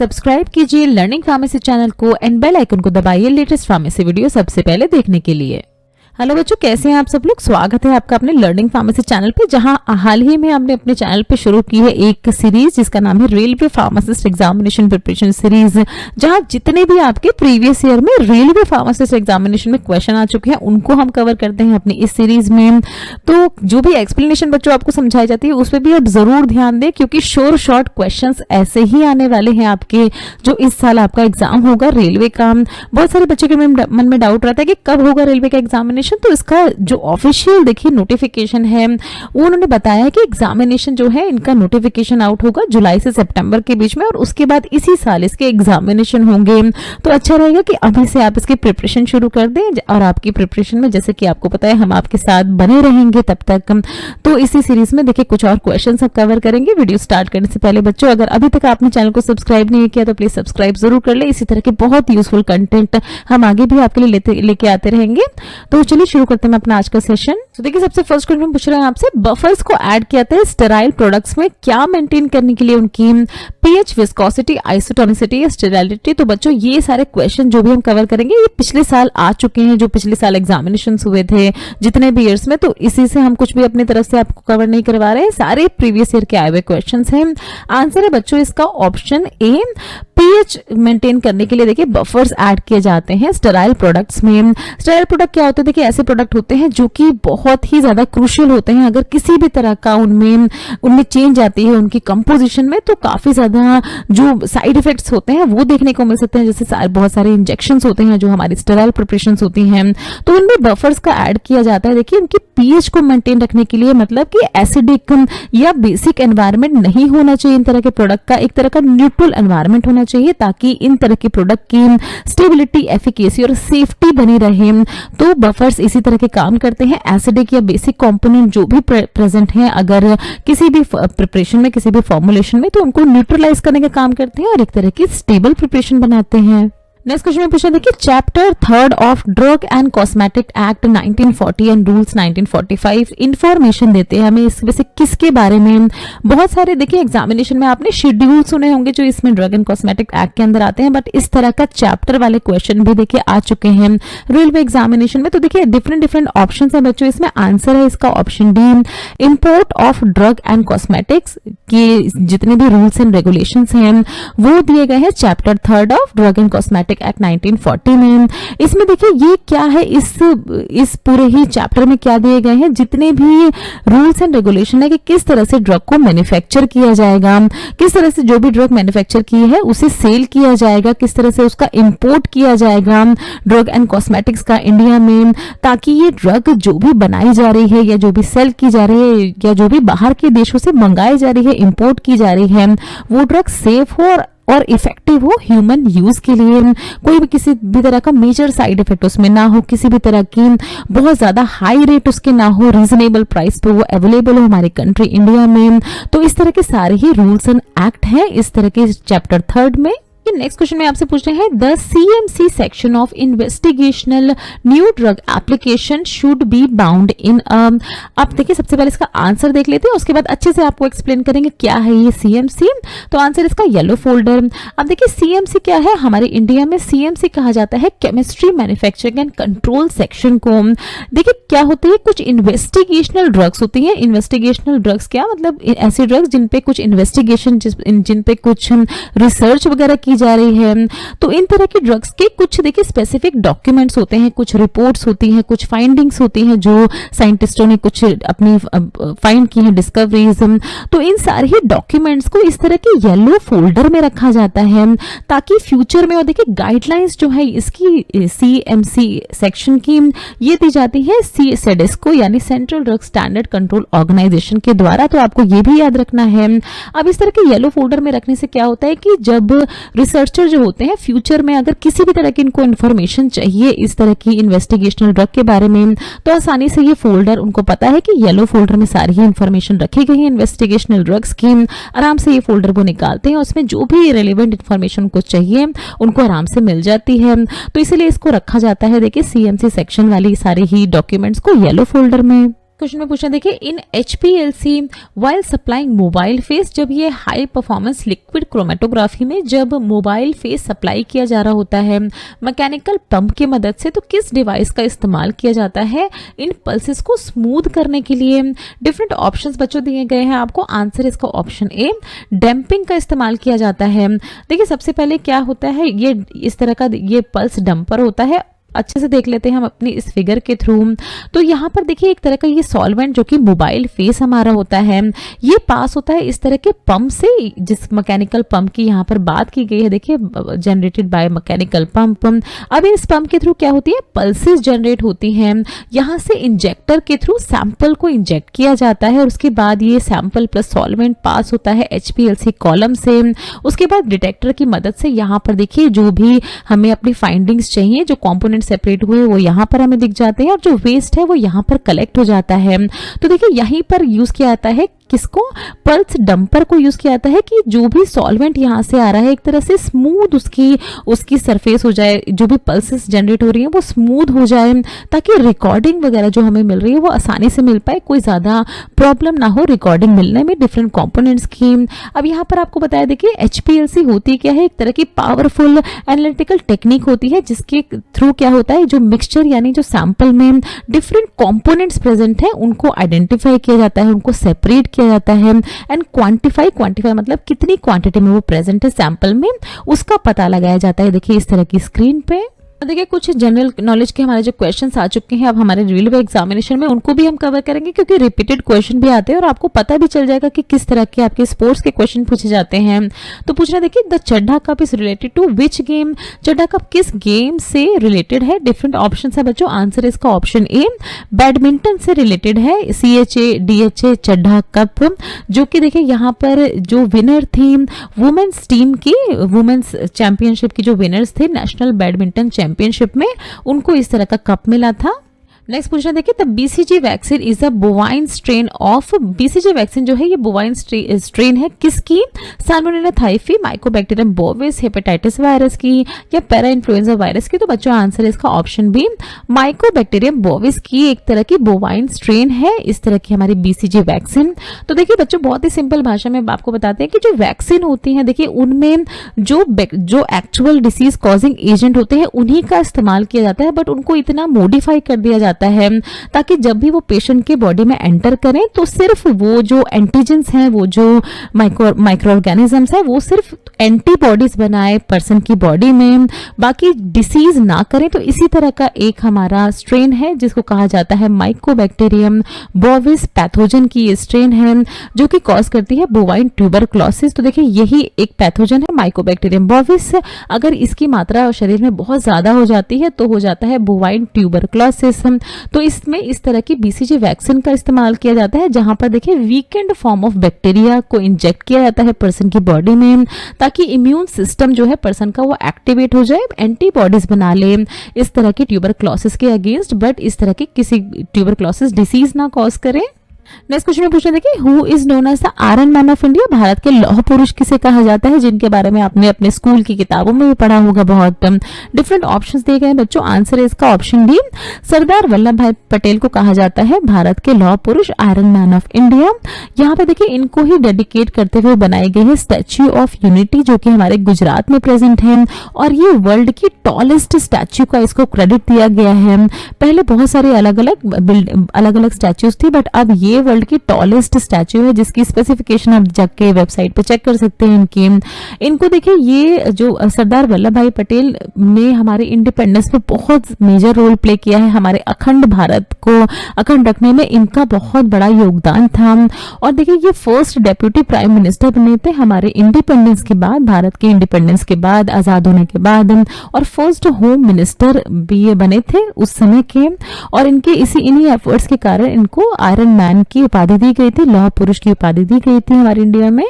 Subscribe कीजिए learning pharmacy channel को and bell icon को दबाइए लेटेस्ट फार्मेसी वीडियो सबसे पहले देखने के लिए। हेलो बच्चों, कैसे हैं आप सब लोग। स्वागत है आपका अपने लर्निंग फार्मेसी चैनल पे, जहां हाल ही में हमने अपने चैनल पे शुरू की है एक सीरीज जिसका नाम है railway pharmacist examination preparation series, जहां जितने भी आपके प्रीवियस ईयर में रेलवे फार्मासिस्ट एग्जामिनेशन में क्वेश्चन आ चुके हैं उनको हम कवर करते हैं अपनी इस सीरीज में। तो जो भी एक्सप्लेनेशन बच्चों आपको समझाई जाती है उस पर भी आप जरूर ध्यान दें, क्योंकि शॉर्ट क्वेश्चन ऐसे ही आने वाले हैं आपके जो इस साल आपका एग्जाम होगा रेलवे का। बहुत सारे बच्चों के मन में डाउट रहता है कि कब होगा रेलवे का एग्जामिनेशन। तो इसका जो ऑफिशियल देखिए नोटिफिकेशन है वो उन्होंने बताया है कि एग्जामिनेशन जो है इनका नोटिफिकेशन आउट होगा जुलाई से सितंबर के बीच में, और उसके बाद इसी साल इसके एग्जामिनेशन होंगे। तो अच्छा रहेगा कि अभी से आप इसकी प्रिपरेशन शुरू कर दें, और आपकी प्रिपरेशन में जैसे कि आपको पता है हम आपके साथ बने रहेंगे तब तक। तो इसी सीरीज में देखिए कुछ और क्वेश्चन सब कवर करेंगे। वीडियो स्टार्ट करने से पहले बच्चों, अगर अभी तक आपने चैनल को सब्सक्राइब नहीं किया तो प्लीज सब्सक्राइब जरूर कर ले। इसी तरह के बहुत यूजफुल कंटेंट हम आगे भी आपके लिए लेके आते रहेंगे। तो चलिए शुरू करते हैं अपना आज का सेशन। तो देखिए सबसे फर्स्ट क्वेश्चन पूछ रहे हैं आपसे, बफर्स को ऐड किया था स्टेराइल प्रोडक्ट्स में क्या मेंटेन करने के लिए उनकी पीएच, विस्कोसिटी, आइसोटोनिसिटी या स्टेरिलिटी। तो बच्चों ये सारे क्वेश्चन जो भी हम कवर करेंगे ये पिछले साल आ चुके हैं, जो पिछले साल एग्जामिनेशन हुए थे जितने भी ईयर्स में। तो इसी से हम कुछ भी अपनी तरफ से आपको कवर नहीं करवा रहे हैं, सारे प्रीवियस ईयर के आए हुए क्वेश्चन हैं। आंसर है बच्चों इसका ऑप्शन ए, पीएच मेंटेन करने के लिए देखिए बफर्स ऐड किए जाते हैं स्टेराइल प्रोडक्ट्स में। स्टेराइल प्रोडक्ट क्या होते हैं, देखिए ऐसे प्रोडक्ट होते हैं जो कि बहुत ही ज्यादा क्रूशियल होते हैं। अगर किसी भी तरह का उनमें चेंज आती है उनकी कंपोजिशन में तो काफी ज्यादा जो साइड इफेक्ट्स होते हैं वो देखने को मिल सकते हैं। जैसे बहुत सारे इंजेक्शंस होते हैं जो हमारी स्टेराइल प्रिपरेशंस होती हैं, तो उनमें बफर्स का ऐड किया जाता है। देखिए उनकी पीएच को मेंटेन रखने के लिए, मतलब कि एसिडिक या बेसिक एनवायरनमेंट नहीं होना चाहिए इन तरह के प्रोडक्ट का, एक तरह का न्यूट्रल एनवायरनमेंट होना चाहिए ताकि इन तरह के प्रोडक्ट की स्टेबिलिटी, एफिकेसी और सेफ्टी बनी रहे। तो बफर्स इसी तरह के काम करते हैं। एसिडिक या बेसिक कंपोनेंट जो भी प्रेजेंट हैं अगर किसी भी प्रिपरेशन में, किसी भी फॉर्मुलेशन में, तो उनको न्यूट्रलाइज करने का काम करते हैं और एक तरह की स्टेबल प्रिपरेशन बनाते हैं। नेक्स्ट क्वेश्चन में पूछा देखिए, chapter 3 of drug and cosmetic act 1940 and rules 1945 information देते हैं हमें इसमें से किसके बारे में। बहुत सारे देखिए एग्जामिनेशन में आपने शेड्यूल सुने होंगे जो इसमें ड्रग एंड कॉस्मेटिक एक्ट के अंदर आते हैं, बट इस तरह का चैप्टर वाले क्वेश्चन भी देखिए आ चुके हैं रेलवे एग्जामिनेशन में। तो देखिए डिफरेंट ऑप्शन है बच्चों इसमें। आंसर है इसका option D, import of drug and cosmetics के जितने भी रूल्स एंड रेगुलेशन हैं वो दिए गए हैं chapter 3 of drug and cosmetic act 1940 में। इसमें देखिए ये क्या है, इस पूरे ही चैप्टर में क्या दिए गए हैं, जितने भी रूल्स एंड रेगुलेशन है कि किस तरह से ड्रग को मैन्युफैक्चर किया जाएगा, किस तरह से जो भी ड्रग मैन्युफैक्चर की है उसे सेल किया जाएगा, किस तरह से उसका इंपोर्ट किया जाएगा ड्रग एंड कॉस्मेटिक्स का इंडिया में, ताकि ये ड्रग जो भी बनाई जा रही है या जो भी सेल की जा रही है या जो भी बाहर के देशों से मंगाई जा रही है, इंपोर्ट की जा रही है, वो ड्रग सेफ हो और इफेक्टिव हो ह्यूमन यूज के लिए। कोई भी किसी भी तरह का मेजर साइड इफेक्ट उसमें ना हो, किसी भी तरह की बहुत ज्यादा हाई रेट उसके ना हो, रीजनेबल प्राइस पे वो अवेलेबल हो हमारी कंट्री इंडिया में। तो इस तरह के सारे ही रूल्स एंड एक्ट हैं इस तरह के चैप्टर 3 में। नेक्स्ट क्वेश्चन में आपसे पूछ रहे हैं, the CMC section of investigational new drug application should be bound इन। अब देखिए सबसे पहले इसका आंसर देख लेते हैं, उसके बाद अच्छे से आपको एक्सप्लेन करेंगे क्या है ये सीएमसी। तो आंसर इसका येलो फोल्डर। अब देखिए सीएमसी क्या है, हमारे इंडिया में सीएमसी कहा जाता है chemistry manufacturing and control section को। देखिए क्या होती है, कुछ इन्वेस्टिगेशनल ड्रग्स होती हैं। इन्वेस्टिगेशनल ड्रग्स क्या मतलब, ऐसी ड्रग्स जिन पे कुछ इन्वेस्टिगेशन, जिन पे कुछ रिसर्च वगैरह की जा रही है। तो इन तरह की ड्रग्स के कुछ देखिए स्पेसिफिक डॉक्यूमेंट्स होते हैं, कुछ रिपोर्ट्स होती हैं, कुछ फाइंडिंग्स होती हैं जो साइंटिस्टों ने कुछ अपनी फाइंड की है, डिस्कवरीज। तो इन सारे ही डॉक्यूमेंट्स को इस तरह के येलो फोल्डर में रखा जाता है ताकि फ्यूचर में, और देखिए गाइडलाइंस जो है इसकी सीएमसी सेक्शन की ये दी जाती है सेडेस्को यानी Central Drug Standard Control Organisation के द्वारा। तो आपको ये भी याद रखना है। अब इस तरह के येलो फोल्डर में रखने से क्या होता है कि जब रिसर्चर जो होते हैं फ्यूचर में अगर किसी भी तरह की इनको इन्फॉर्मेशन चाहिए इस तरह की इन्वेस्टिगेशनल ड्रग के बारे में, तो आसानी से ये फोल्डर, उनको पता है कि येलो फोल्डर में सारी ही इन्फॉर्मेशन रखी गई है इन्वेस्टिगेशनल ड्रग्स की, आराम से ये फोल्डर वो निकालते हैं, उसमें जो भी रिलेवेंट इन्फॉर्मेशन उनको चाहिए उनको आराम से मिल जाती है। तो इसीलिए इसको रखा जाता है देखिए सीएमसी सेक्शन वाली सारे ही डॉक्यूमेंट्स को येलो फोल्डर में। क्वेश्चन में पूछा देखिए इन HPLC while supplying mobile face, जब ये हाई परफॉर्मेंस लिक्विड क्रोमेटोग्राफी में जब मोबाइल फेस सप्लाई किया जा रहा होता है मैकेनिकल पंप की मदद से, तो किस डिवाइस का इस्तेमाल किया जाता है इन पल्सेस को स्मूथ करने के लिए। डिफरेंट ऑप्शंस बच्चों दिए गए हैं आपको, आंसर इसका ऑप्शन ए डैम्पिंग का इस्तेमाल किया जाता है। देखिए सबसे पहले क्या होता है, ये इस तरह का ये पल्स डंपर होता है, अच्छे से देख लेते हैं हम अपनी इस फिगर के थ्रू। तो यहाँ पर देखिए एक तरह का ये सॉल्वेंट जो कि मोबाइल फेस हमारा होता है, ये पास होता है इस तरह के पंप से, जिस मैकेनिकल पंप की यहाँ पर बात की गई है, देखिए जनरेटेड बाय मैकेनिकल पंप। अब इस पंप के थ्रू क्या होती है, पल्सेस जनरेट होती हैं, यहाँ से इंजेक्टर के थ्रू सैंपल को इंजेक्ट किया जाता है और उसके बाद ये सैंपल प्लस सॉल्वेंट पास होता है HPLC कॉलम से। उसके बाद डिटेक्टर की मदद से यहाँ पर देखिए जो भी हमें अपनी फाइंडिंग्स चाहिए, जो कॉम्पोनेंट सेपरेट हुए वो यहाँ पर हमें दिख जाते हैं और जो वेस्ट है वो यहाँ पर कलेक्ट हो जाता है। तो देखिए यहीं पर यूज किया जाता है किसको, पल्स डंपर को यूज किया जाता है कि जो भी सॉल्वेंट यहाँ से आ रहा है एक तरह से स्मूथ उसकी सरफेस हो जाए, जो भी पल्सेस जनरेट हो रही है वो स्मूथ हो जाए, ताकि रिकॉर्डिंग वगैरह जो हमें मिल रही है वो आसानी से मिल पाए, कोई ज्यादा प्रॉब्लम ना हो रिकॉर्डिंग मिलने में डिफरेंट कंपोनेंट्स की। अब यहाँ पर आपको बताया देखिए HPLC होती क्या है, एक तरह की पावरफुल एनालिटिकल टेक्निक होती है जिसके थ्रू क्या होता है, जो मिक्सचर यानी जो सैंपल में डिफरेंट कंपोनेंट्स प्रेजेंट है उनको आइडेंटिफाई किया जाता है, उनको सेपरेट किया जाता है एंड क्वांटिफाई मतलब कितनी क्वांटिटी में वो प्रेजेंट है सैंपल में, उसका पता लगाया जाता है। देखिए इस तरह की स्क्रीन पे देखिए कुछ जनरल नॉलेज के हमारे जो क्वेश्चंस आ चुके हैं अब हमारे रेलवे एग्जामिनेशन में, उनको भी हम कवर करेंगे क्योंकि रिपीटेड क्वेश्चन भी आते हैं और आपको पता भी चल जाएगा कि किस तरह के आपके स्पोर्ट्स के क्वेश्चन पूछे जाते हैं। तो पूछना देखिए the Chadha Cup is related to which game, Chadha Cup किस गेम से रिलेटेड है। डिफरेंट ऑप्शन है बच्चों, आंसर इसका ऑप्शन ए बैडमिंटन से रिलेटेड है, CHA चड्ढा कप, जो कि देखिए यहाँ पर जो विनर थी वुमेन्स टीम की, वुमेन्स चैंपियनशिप की जो विनर्स थे नेशनल बैडमिंटन चैंपियनशिप में, उनको इस तरह का कप मिला था। नेक्स्ट पूछना देखिए the BCG vaccine is a bovine strain of, BCG vaccine जो है ये बोवाइन स्ट्रेन है किसकी, Salmonella typhi, Mycobacterium bovis, hepatitis virus की या पैरा इन्फ्लुएंजा वायरस की। तो बच्चों आंसर इसका ऑप्शन बी माइकोबैक्टीरियम बोविस की एक तरह की बोवाइन स्ट्रेन है इस तरह की हमारी BCG वैक्सीन। तो देखिए बच्चों बहुत ही सिंपल भाषा में आपको बताते हैं कि जो वैक्सीन होती है देखिए उनमें जो एक्चुअल डिसीज कॉजिंग एजेंट होते हैं उन्हीं का इस्तेमाल किया जाता है, बट उनको इतना मॉडिफाई कर दिया जाता है ताकि जब भी वो पेशेंट के बॉडी में एंटर करें तो सिर्फ वो जो एंटीजेंस हैं, वो जो माइक्रो ऑर्गेनिजम्स है वो सिर्फ एंटीबॉडीज बनाए पर्सन की बॉडी में, बाकी डिसीज ना करें। तो इसी तरह का एक हमारा स्ट्रेन है जिसको कहा जाता है माइकोबैक्टीरियम बोविस पैथोजन की ये स्ट्रेन है जो कि कॉज करती है बोवाइन ट्यूबरक्लोसिस। तो देखिए यही एक पैथोजन है माइकोबैक्टीरियम बोविस, अगर इसकी मात्रा शरीर में बहुत ज्यादा हो जाती है तो हो जाता है बोवाइन ट्यूबरक्लोसिस। तो इसमें इस तरह की BCG वैक्सीन का इस्तेमाल किया जाता है जहां पर देखिए वीकेंड फॉर्म ऑफ बैक्टीरिया को इंजेक्ट किया जाता है पर्सन की बॉडी में ताकि इम्यून सिस्टम जो है पर्सन का वो एक्टिवेट हो जाए, एंटीबॉडीज बना ले इस तरह की ट्यूबरक्लोसिस के अगेंस्ट, बट इस तरह की किसी ट्यूबरक्लोसिस डिसीज ना कॉज करे। नेक्स्ट क्वेश्चन में पूछा देखिए who is known as the iron man of India, Bharat के लौह पुरुष किसे कहा जाता है, जिनके बारे में आपने अपने स्कूल की किताबों में भी पढ़ा होगा बहुत। डिफरेंट ऑप्शंस दिए गए बच्चों, आंसर है इसका ऑप्शन डी सरदार वल्लभ भाई पटेल को कहा जाता है भारत के लौह पुरुष आयरन मैन ऑफ इंडिया। यहाँ पे देखिए इनको ही डेडिकेट करते हुए बनाई गई है स्टैच्यू ऑफ यूनिटी जो कि हमारे गुजरात में प्रेजेंट है और ये वर्ल्ड की टॉलेस्ट स्टैच्यू का इसको क्रेडिट दिया गया है। पहले बहुत सारे अलग अलग स्टैच्यूज थी बट अब ये वर्ल्ड की टॉलेस्ट स्टैच्यू है जिसकी स्पेसिफिकेशन आप जाके वेबसाइट पे चेक कर सकते हैं। इनको देखिए ये जो सरदार वल्लभ भाई पटेल ने हमारे इंडिपेंडेंस में बहुत मेजर रोल प्ले किया है, हमारे अखंड भारत को अखंड रखने में इनका बहुत बड़ा योगदान था। और देखिए ये फर्स्ट डेप्यूटी प्राइम मिनिस्टर बने थे हमारे इंडिपेंडेंस के बाद, भारत के इंडिपेंडेंस के बाद, आजाद होने के बाद, और फर्स्ट होम मिनिस्टर भी ये बने थे उस समय के। और इनके इन्हीं एफर्ट्स के कारण इनको आयरन मैन की उपाधि दी गई थी, लौह पुरुष की उपाधि दी गई थी हमारे इंडिया में।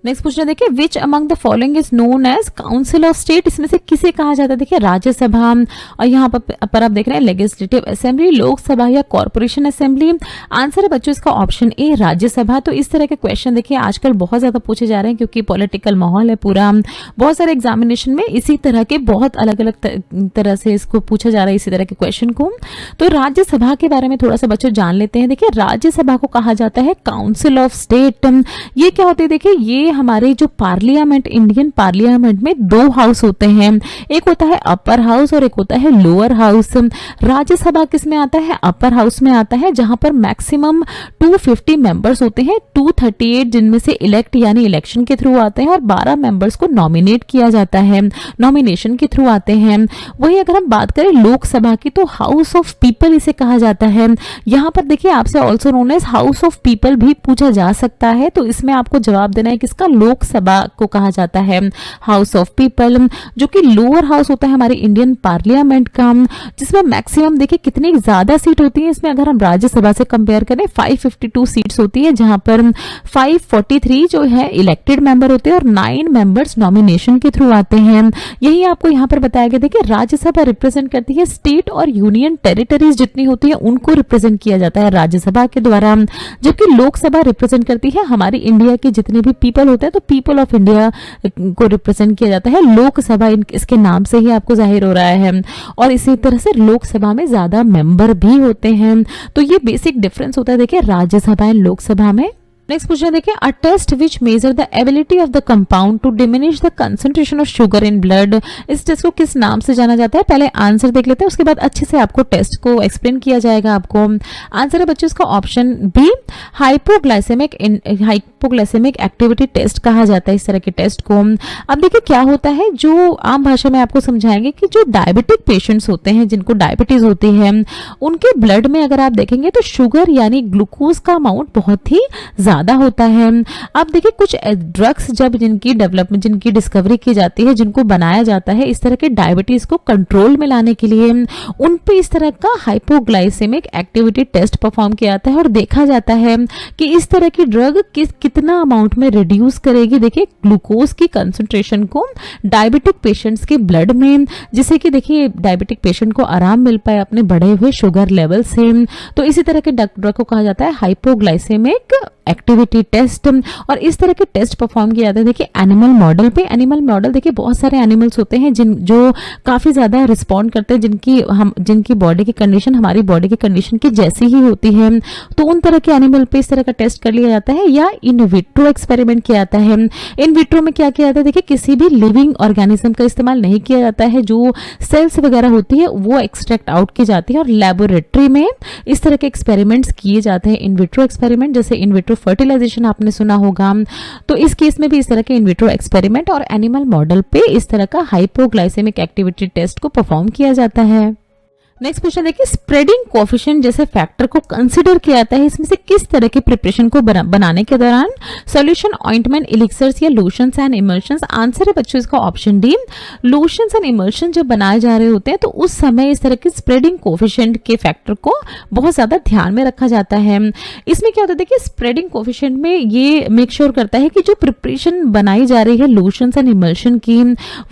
नेक्स्ट क्वेश्चन देखिए, which among the following is known as council of state, इसमें से किसे कहा जाता है? देखिए राज्यसभा, और यहाँ पर आप देख रहे हैं लेजिस्लेटिव असेंबली, लोकसभा या कॉर्पोरेशन असेंबली। आंसर है बच्चों इसका ऑप्शन ए राज्यसभा। तो इस तरह के क्वेश्चन देखिए आजकल बहुत ज्यादा पूछे जा रहे हैं क्योंकि पॉलिटिकल माहौल है पूरा, बहुत सारे एग्जामिनेशन में इसी तरह के बहुत अलग अलग तरह से इसको पूछा जा रहा है, इसी तरह के क्वेश्चन को। तो राज्यसभा के बारे में थोड़ा सा बच्चों जान लेते हैं। देखिए राज्यसभा को कहा जाता है काउंसिल ऑफ स्टेट। ये क्या होते हैं? देखिए ये हमारे जो पार्लियामेंट, इंडियन पार्लियामेंट में दो हाउस होते हैं, एक होता है अपर हाउस और एक होता है लोअर हाउस। राज्यसभा किस में आता है? अपर हाउस में आता है, जहां पर मैक्सिमम 250 मेंबर्स होते हैं, 238 जिनमें से इलेक्ट यानी इलेक्शन के थ्रू आते हैं और 12 मेंबर्स को नॉमिनेट किया जाता है, नॉमिनेशन के थ्रू आते हैं। वही अगर हम बात करें लोकसभा की तो हाउस ऑफ पीपल इसे कहा जाता है। यहां पर देखिए आपसे also known as house of people भी पूछा जा सकता है, तो इसमें आपको जवाब देना है किसका? लोकसभा को कहा जाता है हाउस ऑफ पीपल, जो कि लोअर हाउस होता है हमारे इंडियन पार्लियामेंट का, जिसमें मैक्सिमम देखिए कितनी ज्यादा सीट होती है इसमें अगर हम राज्यसभा से कंपेयर करें 552 सीट्स होती है, जहां पर 543 जो है इलेक्टेड मेंबर होते हैं और 9 मेंबर्स नॉमिनेशन के थ्रू आते हैं। यही आपको यहाँ पर बताया गया। देखिए राज्यसभा रिप्रेजेंट करती है स्टेट और यूनियन टेरिटरीज जितनी होती है उनको रिप्रेजेंट किया जाता है राज्यसभा के द्वारा, जबकि लोकसभा रिप्रेजेंट करती है हमारी इंडिया के जितने भी पीपल होते हैं, तो पीपल ऑफ इंडिया को रिप्रेजेंट किया जाता है लोकसभा, इसके नाम से ही आपको जाहिर हो रहा है। और इसी तरह से लोकसभा में ज्यादा मेंबर भी होते हैं, तो ये बेसिक डिफरेंस होता है देखिए राज्यसभा एंड लोकसभा में। नेक्स्ट क्वेश्चन देखिए, a test which measure the ability of the compound to diminish the concentration of sugar in blood, इस टेस्ट को किस नाम से जाना जाता है? पहले आंसर देख लेते हैं, उसके बाद अच्छे से आपको टेस्ट को एक्सप्लेन किया जाएगा। आपको आंसर है बच्चों इसका option B, hypoglycemic activity test कहा जाता है इस तरह के टेस्ट को। अब देखिए क्या होता है, जो आम भाषा में आपको समझाएंगे कि जो डायबिटिक पेशेंट्स होते हैं, जिनको डायबिटीज होती है, उनके ब्लड में अगर आप देखेंगे तो शुगर यानी ग्लूकोज का अमाउंट बहुत ही ज्यादा होता है। अब देखिए कुछ ड्रग्स जब जिनकी डेवलपमेंट, जिनकी डिस्कवरी की जाती है, जिनको बनाया जाता है इस तरह के डायबिटीज को कंट्रोल में लाने के लिए, उन पे इस तरह का हाइपोग्लाइसेमिक एक्टिविटी टेस्ट परफॉर्म किया जाता है और देखा जाता है कि इस तरह की ड्रग कितना अमाउंट में रिड्यूस करेगी देखिए ग्लूकोज की कंसंट्रेशन को डायबिटिक पेशेंट्स के ब्लड में, जिससे कि देखिए डायबिटिक पेशेंट को आराम मिल पाए अपने बढ़े हुए शुगर लेवल से। तो इसी तरह के ड्रग को कहा जाता है हाइपोग्लाइसेमिक एक्टिविटी टेस्ट। और इस तरह के टेस्ट परफॉर्म किया जाता है देखिए एनिमल मॉडल पे। एनिमल मॉडल देखिए बहुत सारे एनिमल्स होते हैं जो काफी ज्यादा रिस्पॉन्ड करते हैं, जिनकी बॉडी की कंडीशन हमारी बॉडी की कंडीशन की जैसी ही होती है, तो उन तरह के एनिमल पे इस तरह का टेस्ट कर लिया जाता है, या इन विट्रो एक्सपेरिमेंट किया जाता है। इन विट्रो में क्या किया जाता है, देखिए किसी भी लिविंग ऑर्गेनिज्म का इस्तेमाल नहीं किया जाता है, जो सेल्स वगैरह होती है वो एक्सट्रैक्ट आउट की जाती है, और लेबोरेटरी में इस तरह के एक्सपेरिमेंट्स किए जाते हैं, इन विट्रो एक्सपेरिमेंट, जैसे इन विट्रो फर्टिलाइजेशन आपने सुना होगा। तो इस केस में भी इस तरह के इन विट्रो एक्सपेरिमेंट और एनिमल मॉडल पे इस तरह का हाइपोग्लाइसेमिक एक्टिविटी टेस्ट को परफॉर्म किया जाता है। नेक्स्ट क्वेश्चन देखिए, स्प्रेडिंग कोएफिशिएंट जैसे फैक्टर को कंसीडर किया जाता है इसमें से किस तरह के प्रिपरेशन को बनाने के दौरान? सॉल्यूशन, ऑइंटमेंट, एलिक्सर्स या लोशंस एंड इमल्शंस। आंसर है बच्चों इसका option D, lotions and emulsion जब बनाए जा रहे होते हैं तो उस समय इस तरह के स्प्रेडिंग कोएफिशिएंट के फैक्टर को बहुत ज्यादा ध्यान में रखा जाता है। इसमें क्या होता है देखिए, स्प्रेडिंग कोएफिशिएंट में ये मेक श्योर करता है कि जो प्रिपरेशन बनाई जा रही है लोशंस एंड इमल्शन की,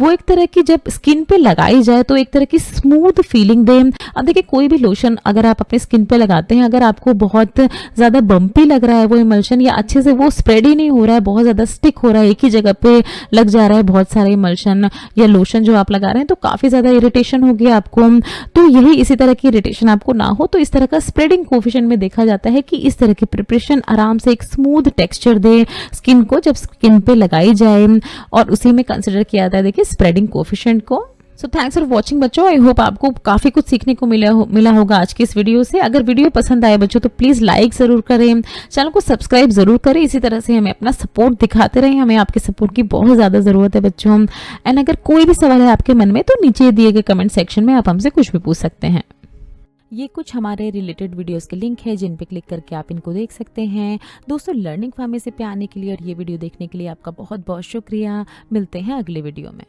वो एक तरह की जब स्किन पे लगाई जाए तो एक तरह की स्मूथ फीलिंग दे। अब देखिए कोई भी लोशन अगर आप अपने स्किन पे लगाते हैं, अगर आपको बहुत ज्यादा बम्पी लग रहा है वो इमल्शन, या अच्छे से वो स्प्रेड ही नहीं हो रहा है, बहुत ज्यादा स्टिक हो रहा है, एक ही जगह पे लग जा रहा है बहुत सारे इमल्शन या लोशन जो आप लगा रहे हैं, तो काफी ज्यादा इरिटेशन होगी आपको। तो यही इसी तरह की इरिटेशन आपको ना हो, तो इस तरह का स्प्रेडिंग कोएफिशिएंट में देखा जाता है कि इस तरह की प्रिपरेशन आराम से एक स्मूथ टेक्सचर दे स्किन को जब स्किन पे लगाई जाए, और उसी में कंसिडर किया जाता है देखिए स्प्रेडिंग कोएफिशिएंट को। सो थैंक्स फॉर वॉचिंग बच्चों, आई होप आपको काफी कुछ सीखने को मिला होगा आज की इस वीडियो से। अगर वीडियो पसंद आए बच्चों तो प्लीज लाइक जरूर करें, चैनल को सब्सक्राइब जरूर करें, इसी तरह से हमें अपना सपोर्ट दिखाते रहें, हमें आपके सपोर्ट की बहुत ज्यादा जरूरत है बच्चों। एंड अगर कोई भी सवाल है आपके मन में तो नीचे दिए गए कमेंट सेक्शन में आप हमसे कुछ भी पूछ सकते हैं। ये कुछ हमारे रिलेटेड वीडियोस के लिंक है जिन पे क्लिक करके आप इनको देख सकते हैं। दोस्तों लर्निंग फार्मेसी पे आने के लिए और ये वीडियो देखने के लिए आपका बहुत बहुत शुक्रिया। मिलते हैं अगले वीडियो में।